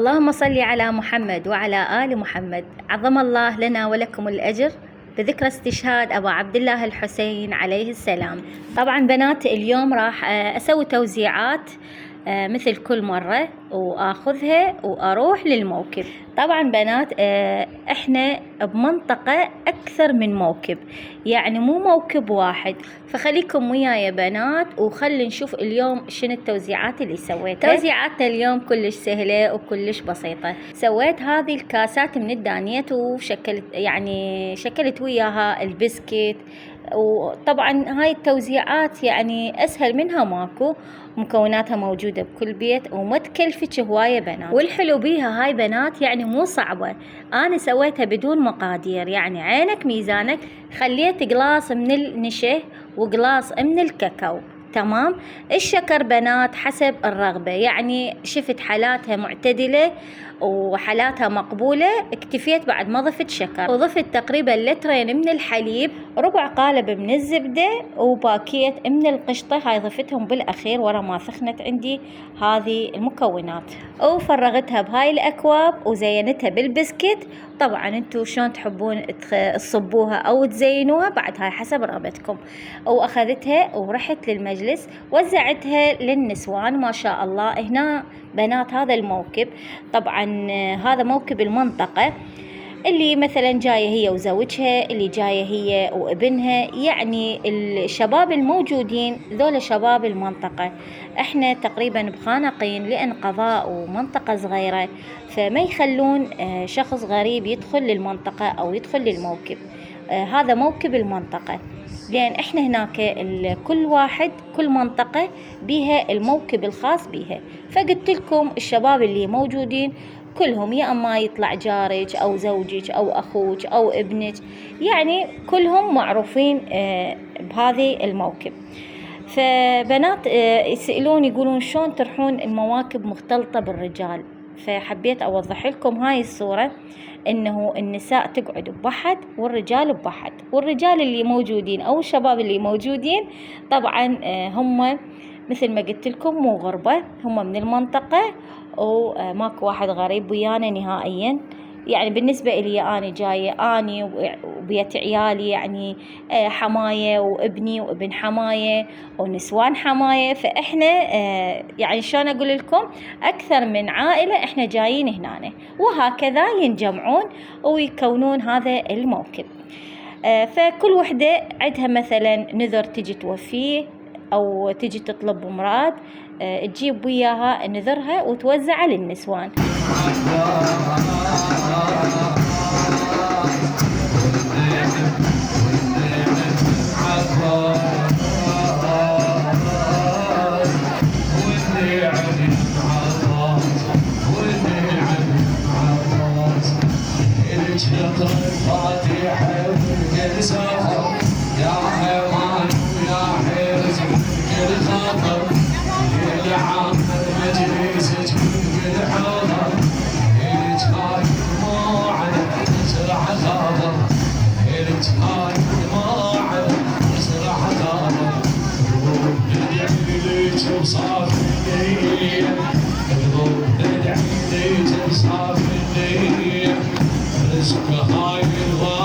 اللهم صل على محمد وعلى آل محمد. عظم الله لنا ولكم الأجر بذكرى استشهاد أبو عبد الله الحسين عليه السلام. طبعا بنات اليوم راح أسوي توزيعات مثل كل مرة، وآخذها وأروح للموكب. طبعا بنات إحنا بمنطقة أكثر من موكب، يعني مو موكب واحد، فخليكم وياي بنات وخلي نشوف اليوم شنو التوزيعات اللي سويتها. توزيعاتنا اليوم كلش سهلة وكلش بسيطة. سويت هذه الكاسات من الدانيت شكلت وياها البسكت، وطبعا هاي التوزيعات يعني أسهل منها ماكو، مكوناتها موجودة بكل بيت وما تكلفك هواية بنات. والحلو بيها هاي بنات يعني مو صعبة، أنا سويتها بدون مقادير، يعني عينك ميزانك. خليت قلاص من النشا وقلاص من الكاكاو، تمام. الشكر بنات حسب الرغبة، يعني شفت حالاتها معتدلة وحالاتها مقبولة اكتفيت بعد ما ضفت شكر، وضفت تقريبا لترين من الحليب، ربع قالب من الزبدة، وباكيت من القشطة، هاي ضفتهم بالأخير ورا ما سخنت عندي هذه المكونات، وفرغتها بهاي الأكواب وزينتها بالبسكت. طبعا انتو شلون تحبون تصبوها او تزينوها بعد، هاي حسب رغبتكم. واخذتها ورحت للمجلس وزعتها للنسوان ما شاء الله. هنا بنات هذا الموكب طبعا هذا موكب المنطقة، اللي مثلا جاية هي وزوجها، اللي جاية هي وابنها، يعني الشباب الموجودين ذولا شباب المنطقة. احنا تقريبا بخانقين لأن قضاء ومنطقة صغيرة، فما يخلون شخص غريب يدخل للمنطقة او يدخل للموكب. هذا موكب المنطقة، لأن احنا هناك كل منطقة بيها الموكب الخاص بيها. فقلت لكم الشباب اللي موجودين كلهم يا اما يطلع جارك او زوجك او اخوك او ابنك، يعني كلهم معروفين بهذه الموكب. فبنات يسألون يقولون شلون ترحون المواكب مختلطة بالرجال، فحبيت اوضح لكم هاي الصورة، انه النساء تقعد ببحد والرجال ببحد، والرجال اللي موجودين او الشباب اللي موجودين طبعا هم مثل ما قلت لكم مو غربة، هم من المنطقة وماكو واحد غريب ويانا نهائيا. يعني بالنسبة إلي أنا جاية أني وبيت عيالي، يعني حماية وابني وابن حماية ونسوان حماية، فإحنا يعني شلون أقول لكم أكثر من عائلة إحنا جايين هنا، وهكذا ينجمعون ويكونون هذا الموكب. فكل وحدة عندها مثلا نذر تجي توفيه أو تجي تطلب مراد، تجيب وياها نذرها وتوزعها للنسوان. صافي النية رزق هاي الغالي